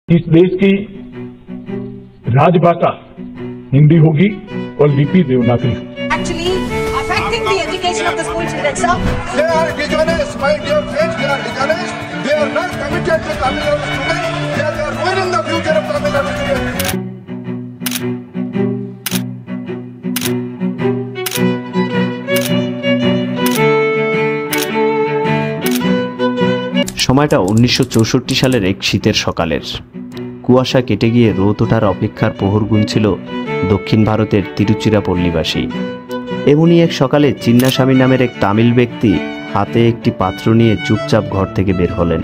इस देश की राजभाषा हिंदी होगी और लिपि Devanagari. Actually affecting the education of the school children, sir. They are dishonest, my dear friends. They are dishonest. They are not committed to Tamil Nadu students. They are ruining the future of Tamil Nadu students. সময়টা 1964 সালের এক শীতের সকালের। কুয়াশা কেটে গিয়ে রোদ ওঠার অপেক্ষার প্রহর গুনছিল দক্ষিণ ভারতের তিরুচিরাপল্লীবাসী। এমনই এক সকালে চিন্নাস্বামী নামের এক তামিল ব্যক্তি হাতে একটি পাত্র নিয়ে চুপচাপ ঘর থেকে বের হলেন।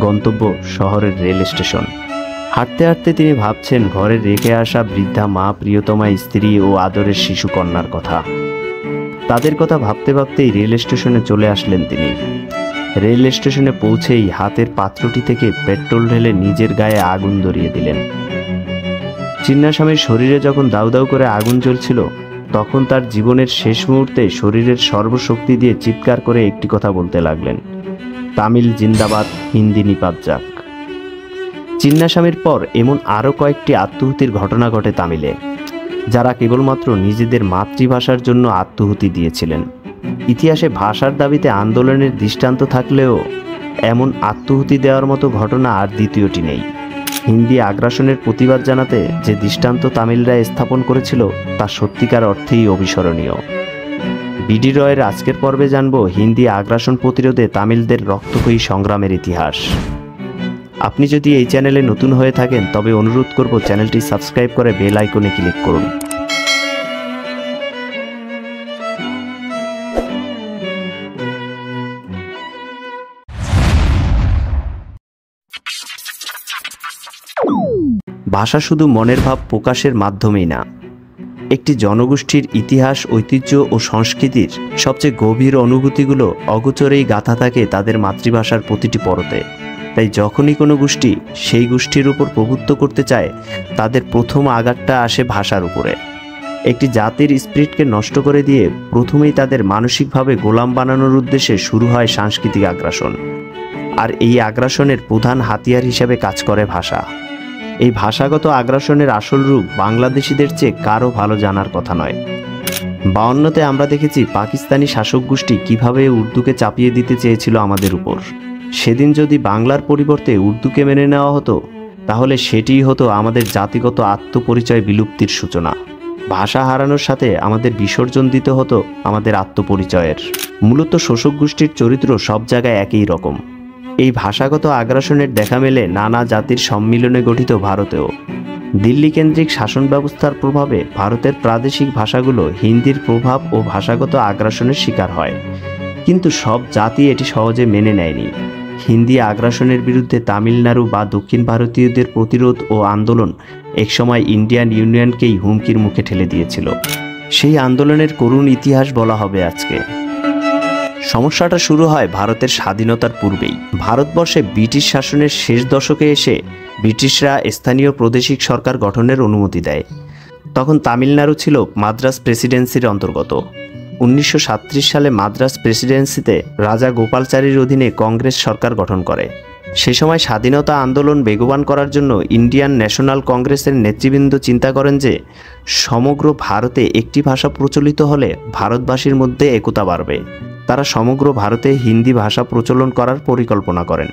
গন্তব্য শহরের রেল স্টেশন। হাঁটতে হাঁটতে তিনি ভাবছেন ঘরে রেখে আসা বৃদ্ধা মা, প্রিয়তমা স্ত্রী ও আদরের শিশু কন্যার কথা। তাদের কথা ভাবতে ভাবতেই রেল স্টেশনে চলে আসলেন তিনি। রেল স্টেশনে পৌঁছেই হাতের পাত্রটি থেকে পেট্রোল ঢেলে নিজের গায়ে আগুন ধরিয়ে দিলেন। চিন্নাস্বামীর শরীরে যখন দাউ দাউ করে আগুন জ্বলছিল, তখন তার জীবনের শেষ মুহূর্তে শরীরের সর্বশক্তি দিয়ে চিৎকার করে একটি কথা বলতে লাগলেন, তামিল জিন্দাবাদ, হিন্দি নিপাত যাক। চিন্নাস্বামীর পর এমন আরও কয়েকটি আত্মহুতির ঘটনা ঘটে তামিলে, যারা কেবলমাত্র নিজেদের মাতৃভাষার জন্য আত্মহুতি দিয়েছিলেন। ইতিহাসে ভাষার দাবিতে আন্দোলনের দৃষ্টান্ত থাকলেও এমন আত্মহুতি দেওয়ার মতো ঘটনা আর দ্বিতীয়টি নেই। হিন্দি আগ্রাসনের প্রতিবাদ জানাতে যে দৃষ্টান্ত তামিলরা স্থাপন করেছিল তা সত্যিকার অর্থেই অবিস্মরণীয়। বিডি রয়ের আজকের পর্বে জানব হিন্দি আগ্রাসন প্রতিরোধে তামিলদের রক্তক্ষয়ী সংগ্রামের ইতিহাস। আপনি যদি এই চ্যানেলে নতুন হয়ে থাকেন তবে অনুরোধ করব চ্যানেলটি সাবস্ক্রাইব করে বেল আইকনে ক্লিক করুন। ভাষা শুধু মনের ভাব প্রকাশের মাধ্যমেই না, একটি জনগোষ্ঠীর ইতিহাস, ঐতিহ্য ও সংস্কৃতির সবচেয়ে গভীর অনুভূতিগুলো অগোচরেই গাঁথা থাকে তাদের মাতৃভাষার প্রতিটি পরতে। তাই যখনই কোনো গোষ্ঠী সেই গোষ্ঠীর উপর প্রভুত্ব করতে চায়, তাদের প্রথম আঘাতটা আসে ভাষার উপরে। একটি জাতির স্পিরিটকে নষ্ট করে দিয়ে প্রথমেই তাদের মানসিকভাবে গোলাম বানানোর উদ্দেশ্যে শুরু হয় সাংস্কৃতিক আগ্রাসন। আর এই আগ্রাসনের প্রধান হাতিয়ার হিসেবে কাজ করে ভাষা। এই ভাষাগত আগ্রাসনের আসল রূপ বাংলাদেশিদের চেয়ে কারো ভালো জানার কথা নয়। 52তে আমরা দেখেছি পাকিস্তানি শাসক গোষ্ঠী কিভাবে উর্দুকে চাপিয়ে দিতে চেয়েছিল আমাদের উপর। সেদিন যদি বাংলার পরিবর্তে উর্দুকে মেনে নেওয়া হতো, তাহলে সেটিই হতো আমাদের জাতিগত আত্মপরিচয় বিলুপ্তির সূচনা। ভাষা হারানোর সাথে আমাদের বিসর্জন দিতে হতো আমাদের আত্মপরিচয়ের। মূলত শোষক গোষ্ঠীর চরিত্র সব জায়গায় একই রকম। এই ভাষাগত আগ্রাসনের দেখা মেলে নানা জাতির সম্মিলনে গঠিত ভারতেও। দিল্লি কেন্দ্রিক শাসন ব্যবস্থার প্রভাবে ভারতের প্রাদেশিক ভাষাগুলো হিন্দির প্রভাব ও ভাষাগত আগ্রাসনের শিকার হয়, কিন্তু সব জাতি এটি সহজে মেনে নেয়নি। হিন্দি আগ্রাসনের বিরুদ্ধে তামিলনাড়ু বা দক্ষিণ ভারতীয়দের প্রতিরোধ ও আন্দোলন একসময় ইন্ডিয়ান ইউনিয়নকেই হুমকির মুখে ঠেলে দিয়েছিল। সেই আন্দোলনের করুণ ইতিহাস বলা হবে আজকে। সমস্যাটা শুরু হয় ভারতের স্বাধীনতার পূর্বেই। ভারতবর্ষে ব্রিটিশ শাসনের শেষ দশকে এসে ব্রিটিশরা স্থানীয় প্রাদেশিক সরকার গঠনের অনুমতি দেয়। তখন তামিলনাড়ু ছিল মাদ্রাজ প্রেসিডেন্সির অন্তর্গত। 1937 সালে মাদ্রাজ প্রেসিডেন্সিতে রাজা গোপালচারীর অধীনে কংগ্রেস সরকার গঠন করে। সে সময় স্বাধীনতা আন্দোলন বেগবান করার জন্য ইন্ডিয়ান ন্যাশনাল কংগ্রেসের নেতৃবৃন্দ চিন্তা করেন যে সমগ্র ভারতে একটি ভাষা প্রচলিত হলে ভারতবাসীর মধ্যে একতা বাড়বে। তারা সমগ্র ভারতে হিন্দি ভাষা প্রচলন করার পরিকল্পনা করেন।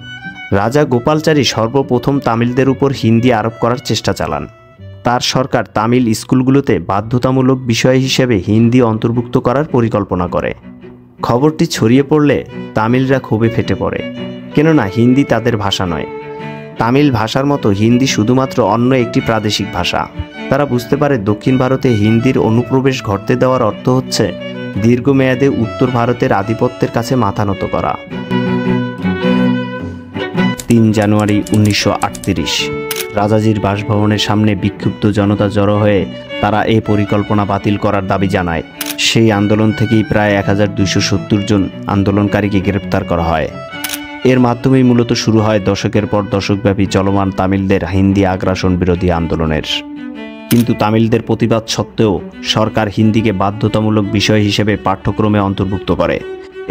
রাজা গোপালচারী সর্বপ্রথম তামিলদের উপর হিন্দি আরোপ করার চেষ্টা চালান। তার সরকার তামিল স্কুলগুলোতে বাধ্যতামূলক বিষয় হিসেবে হিন্দি অন্তর্ভুক্ত করার পরিকল্পনা করে। খবরটি ছড়িয়ে পড়লে তামিলরা ক্ষোভে ফেটে পড়ে, কেননা হিন্দি তাদের ভাষা নয়। তামিল ভাষার মতো হিন্দি শুধুমাত্র অন্য একটি প্রাদেশিক ভাষা। তারা বুঝতে পারে দক্ষিণ ভারতে হিন্দির অনুপ্রবেশ ঘটতে দেওয়ার অর্থ হচ্ছে দীর্ঘমেয়াদে উত্তর ভারতের আধিপত্যের কাছে মাথা নত করা। 3 জানুয়ারি 1938 রাজাজির বাসভবনের সামনে বিক্ষুব্ধ জনতা জড়ো হয়ে তারা এই পরিকল্পনা বাতিল করার দাবি জানায়। সেই আন্দোলন থেকেই প্রায় 1270 জন আন্দোলনকারীকে গ্রেপ্তার করা হয়। এর মাধ্যমেই মূলত শুরু হয় দশকের পর দশকব্যাপী চলমান তামিলদের হিন্দি আগ্রাসন বিরোধী আন্দোলনের। কিন্তু তামিলদের প্রতিবাদ সত্ত্বেও সরকার হিন্দিকে বাধ্যতামূলক বিষয় হিসেবে পাঠ্যক্রমে অন্তর্ভুক্ত করে।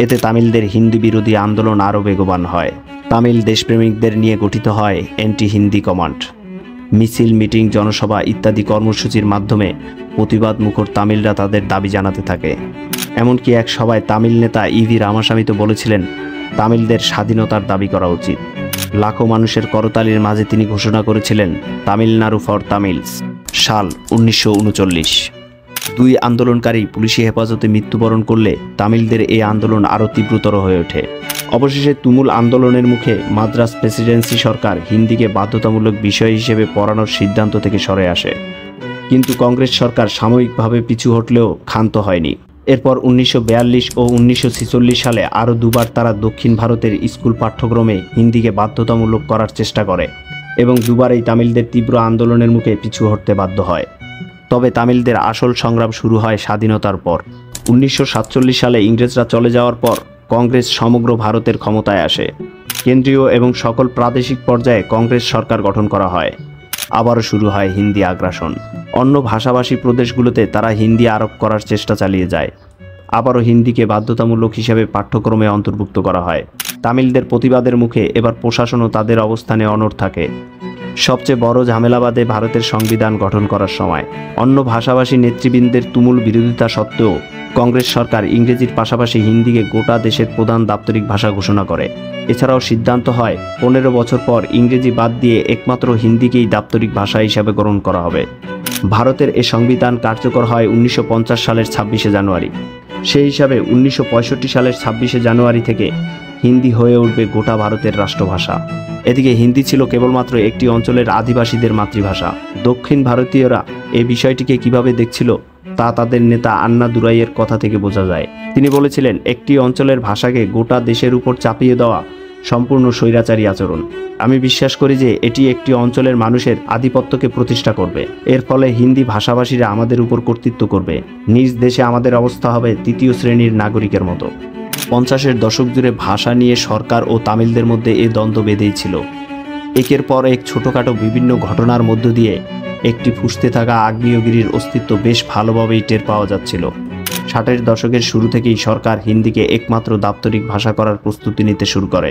এতে তামিলদের হিন্দি বিরোধী আন্দোলন আরও বেগবান হয়। তামিল দেশপ্রেমিকদের নিয়ে গঠিত হয় অ্যান্টি হিন্দি কমান্ড। মিছিল, মিটিং, জনসভা ইত্যাদি কর্মসূচির মাধ্যমে প্রতিবাদ মুখর তামিলরা তাদের দাবি জানাতে থাকে। এমনকি এক সভায় তামিল নেতা ইভি রামাস্বামী তো বলেছিলেন তামিলদের স্বাধীনতার দাবি করা উচিত। লাখো মানুষের করতালির মাঝে তিনি ঘোষণা করেছিলেন তামিলনাড়ু ফর তামিলস। সাল 1939। দুই আন্দোলনকারী পুলিশি হেফাজতে মৃত্যুবরণ করলে তামিলদের এই আন্দোলন আরও তীব্রতর হয়ে ওঠে। অবশেষে তুমুল আন্দোলনের মুখে মাদ্রাজ প্রেসিডেন্সি সরকার হিন্দিকে বাধ্যতামূলক বিষয় হিসেবে পড়ানোর সিদ্ধান্ত থেকে সরে আসে। কিন্তু কংগ্রেস সরকার সাময়িকভাবে পিছু হটলেও ক্ষান্ত হয়নি। এরপর 1942 ও 1946 সালে আরও দুবার তারা দক্ষিণ ভারতের স্কুল পাঠ্যক্রমে হিন্দিকে বাধ্যতামূলক করার চেষ্টা করে এবং দুবারই তামিলদের তীব্র আন্দোলনের মুখে পিছু হটতে বাধ্য হয়। তবে তামিলদের আসল সংগ্রাম শুরু হয় স্বাধীনতার পর। 1947 সালে ইংরেজরা চলে যাওয়ার পর কংগ্রেস সমগ্র ভারতের ক্ষমতায় আসে। কেন্দ্রীয় এবং সকল প্রাদেশিক পর্যায়ে কংগ্রেস সরকার গঠন করা হয়। আবারও শুরু হয় হিন্দি আগ্রাসন। অন্য ভাষাভাষী প্রদেশগুলোতে তারা হিন্দি আরোপ করার চেষ্টা চালিয়ে যায়। আবারও হিন্দিকে বাধ্যতামূলক হিসেবে পাঠ্যক্রমে অন্তর্ভুক্ত করা হয়। তামিলদের প্রতিবাদের মুখে এবার প্রশাসনও তাদের অবস্থানে অনড় থাকে। সবচেয়ে বড় ঝামেলা বাধে ভারতের সংবিধান গঠন করার সময়। অন্য ভাষাভাষী নেতৃবৃন্দের তুমুল বিরোধিতা সত্ত্বেও কংগ্রেস সরকার ইংরেজির পাশাপাশি হিন্দিকে গোটা দেশের প্রধান দাপ্তরিক ভাষা ঘোষণা করে। এছাড়াও সিদ্ধান্ত হয় 15 বছর পর ইংরেজি বাদ দিয়ে একমাত্র হিন্দিকেই দাপ্তরিক ভাষা হিসাবে গ্রহণ করা হবে। ভারতের এ সংবিধান কার্যকর হয় 1950 সালের 26শে জানুয়ারি। সেই হিসাবে 1965 সালের 26শে জানুয়ারি থেকে হিন্দি হয়ে উঠবে গোটা ভারতের রাষ্ট্রভাষা। এদিকে হিন্দি ছিল কেবলমাত্র একটি অঞ্চলের আদিবাসীদের মাতৃভাষা। দক্ষিণ ভারতীয়রা এই বিষয়টিকে কিভাবে দেখছিল তা তাদের নেতা আন্না দুরাইয়ের কথা থেকে বোঝা যায়। তিনি বলেছিলেন, একটি অঞ্চলের ভাষাকে গোটা দেশের উপর চাপিয়ে দেওয়া সম্পূর্ণ স্বৈরাচারী আচরণ। আমি বিশ্বাস করি যে এটি একটি অঞ্চলের মানুষের আধিপত্যকে প্রতিষ্ঠা করবে। এর ফলে হিন্দি ভাষাভাষীরা আমাদের উপর কর্তৃত্ব করবে। নিজ দেশে আমাদের অবস্থা হবে তৃতীয় শ্রেণীর নাগরিকের মতো। 50-এর দশক জুড়ে ভাষা নিয়ে সরকার ও তামিলদের মধ্যে এই দ্বন্দ্ব বেঁধেই ছিল। একের পর এক ছোটোখাটো বিভিন্ন ঘটনার মধ্য দিয়ে একটি ফুঁসতে থাকা আগ্নেয়গিরির অস্তিত্ব বেশ ভালোভাবেই টের পাওয়া যাচ্ছিল। 60-এর দশকের শুরু থেকেই সরকার হিন্দিকে একমাত্র দাপ্তরিক ভাষা করার প্রস্তুতি নিতে শুরু করে।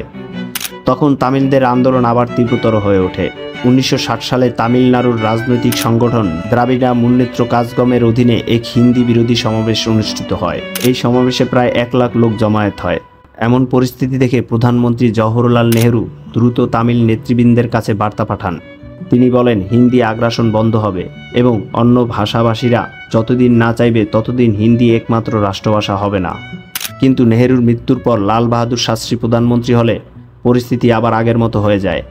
তখন তামিলদের আন্দোলন আবার তীব্রতর হয়ে ওঠে। 1960 সালে তামিলনাড়ুর রাজনৈতিক সংগঠন দ্রাবিড়া মুন্নেত্র কাজগমের অধীনে এক হিন্দি বিরোধী সমাবেশ অনুষ্ঠিত হয়। এই সমাবেশে প্রায় 1 লাখ লোক জমায়েত হয়। এমন পরিস্থিতি দেখে প্রধানমন্ত্রী জওহরলাল নেহরু দ্রুত তামিল নেতৃবৃন্দের কাছে বার্তা পাঠান। তিনি বলেন, হিন্দি আগ্রাসন বন্ধ হবে এবং অন্য ভাষাভাষীরা যতদিন না চাইবে ততদিন হিন্দি একমাত্র রাষ্ট্রভাষা হবে না। কিন্তু নেহরুর মৃত্যুর পর লাল বাহাদুর শাস্ত্রী প্রধানমন্ত্রী হলে পরিস্থিতি আবার আগের মতো হয়ে যায়।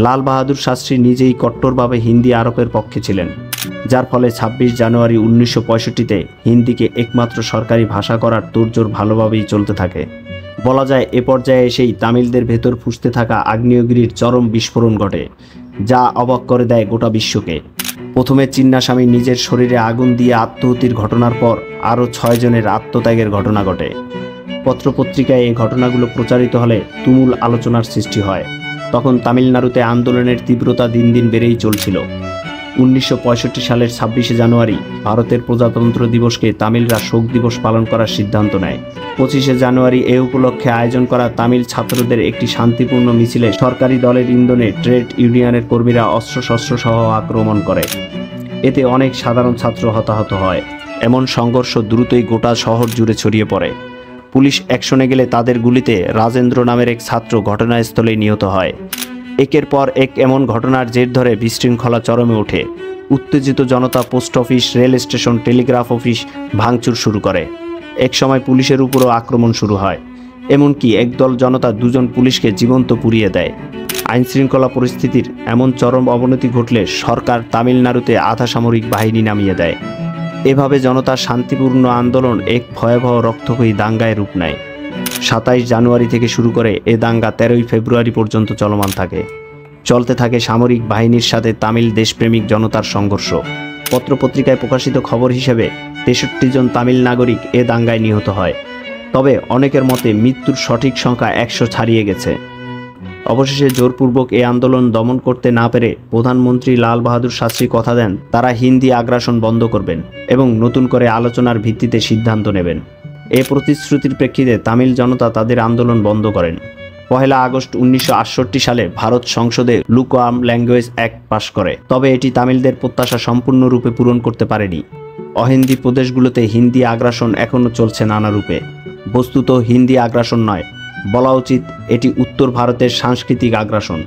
লাল বাহাদুর শাস্ত্রী নিজেই কট্টরভাবে হিন্দি আরোপের পক্ষে ছিলেন, যার ফলে 26 জানুয়ারি 1965-তে হিন্দিকে একমাত্র সরকারি ভাষা করার তোড়জোড় ভালোভাবেই চলতে থাকে। বলা যায় এ পর্যায়ে এসেই তামিলদের ভেতর ফুঁসতে থাকা আগ্নেয়গিরির চরম বিস্ফোরণ ঘটে, যা অবাক করে দেয় গোটা বিশ্বকে। প্রথমে চিন্নাস্বামী নিজের শরীরে আগুন দিয়ে আত্মহত্যির ঘটনার পর আরও 6 জনের আত্মত্যাগের ঘটনা ঘটে। পত্রপত্রিকায় এই ঘটনাগুলো প্রচারিত হলে তুমুল আলোচনার সৃষ্টি হয়। তখন তামিলনাড়ুতে আন্দোলনের তীব্রতা দিন দিন বেড়েই চলছিল। 1965 সালের 26শে জানুয়ারি ভারতের প্রজাতন্ত্র দিবসকে তামিলরা শোক দিবস পালন করার সিদ্ধান্ত নেয়। 25শে জানুয়ারি এ উপলক্ষে আয়োজন করা তামিল ছাত্রদের একটি শান্তিপূর্ণ মিছিলে সরকারি দলের ইন্ধনে ট্রেড ইউনিয়নের কর্মীরা অস্ত্রশস্ত্র সহ আক্রমণ করে। এতে অনেক সাধারণ ছাত্র হতাহত হয়। এমন সংঘর্ষ দ্রুতই গোটা শহর জুড়ে ছড়িয়ে পড়ে। পুলিশ অ্যাকশনে গেলে তাদের গুলিতে রাজেন্দ্র নামের এক ছাত্র ঘটনাস্থলে নিহত হয়। একের পর এক এমন ঘটনার জের ধরে বিশৃঙ্খলা চরমে ওঠে। উত্তেজিত জনতা post office, rail station, telegraph office ভাঙচুর শুরু করে। এক সময় পুলিশের উপরও আক্রমণ শুরু হয়। এমনকি একদল জনতা 2 জন পুলিশকে জীবন্ত পুড়িয়ে দেয়। আইনশৃঙ্খলা পরিস্থিতির এমন চরম অবনতি ঘটলে সরকার তামিলনাড়ুতে আধা সামরিক বাহিনী নামিয়ে দেয়। এভাবে জনতার শান্তিপূর্ণ আন্দোলন এক ভয়াবহ রক্তক্ষয়ী দাঙ্গায় রূপ নেয়। 27 জানুয়ারি থেকে শুরু করে এ দাঙ্গা 13 ফেব্রুয়ারি পর্যন্ত চলমান থাকে। চলতে থাকে সামরিক বাহিনীর সাথে তামিল দেশপ্রেমিক জনতার সংঘর্ষ। পত্রপত্রিকায় প্রকাশিত খবর হিসেবে 63 জন তামিল নাগরিক এ দাঙ্গায় নিহত হয়। তবে অনেকের মতে মৃত্যুর সঠিক সংখ্যা 100 ছাড়িয়ে গেছে। অবশেষে জোরপূর্বক এই আন্দোলন দমন করতে না পেরে প্রধানমন্ত্রী লাল বাহাদুর শাস্ত্রী কথা দেন তারা হিন্দি আগ্রাসন বন্ধ করবেন এবং নতুন করে আলোচনার ভিত্তিতে সিদ্ধান্ত নেবেন। এই প্রতিশ্রুতির প্রেক্ষিতে তামিল জনতা তাদের আন্দোলন বন্ধ করেন। 1 আগস্ট 1968 সালে ভারত সংসদে লুকোয়াম ল্যাঙ্গুয়েজ অ্যাক্ট পাশ করে, তবে এটি তামিলদের প্রত্যাশা সম্পূর্ণরূপে পূরণ করতে পারেনি। অহিন্দি প্রদেশগুলোতে হিন্দি আগ্রাসন এখনও চলছে নানা রূপে। বস্তুত হিন্দি আগ্রাসন নয়, বলা উচিত এটি উত্তর ভারতের সাংস্কৃতিক আগ্রাসন।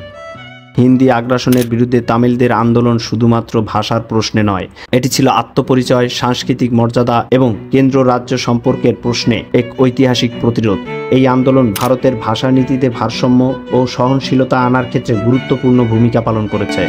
হিন্দি আগ্রাসনের বিরুদ্ধে তামিলদের আন্দোলন শুধুমাত্র ভাষার প্রশ্নে নয়, এটি ছিল আত্মপরিচয়, সাংস্কৃতিক মর্যাদা এবং কেন্দ্র রাজ্য সম্পর্কের প্রশ্নে এক ঐতিহাসিক প্রতিরোধ। এই আন্দোলন ভারতের ভাষানীতিতে ভারসাম্য ও সহনশীলতা আনার ক্ষেত্রে গুরুত্বপূর্ণ ভূমিকা পালন করেছে।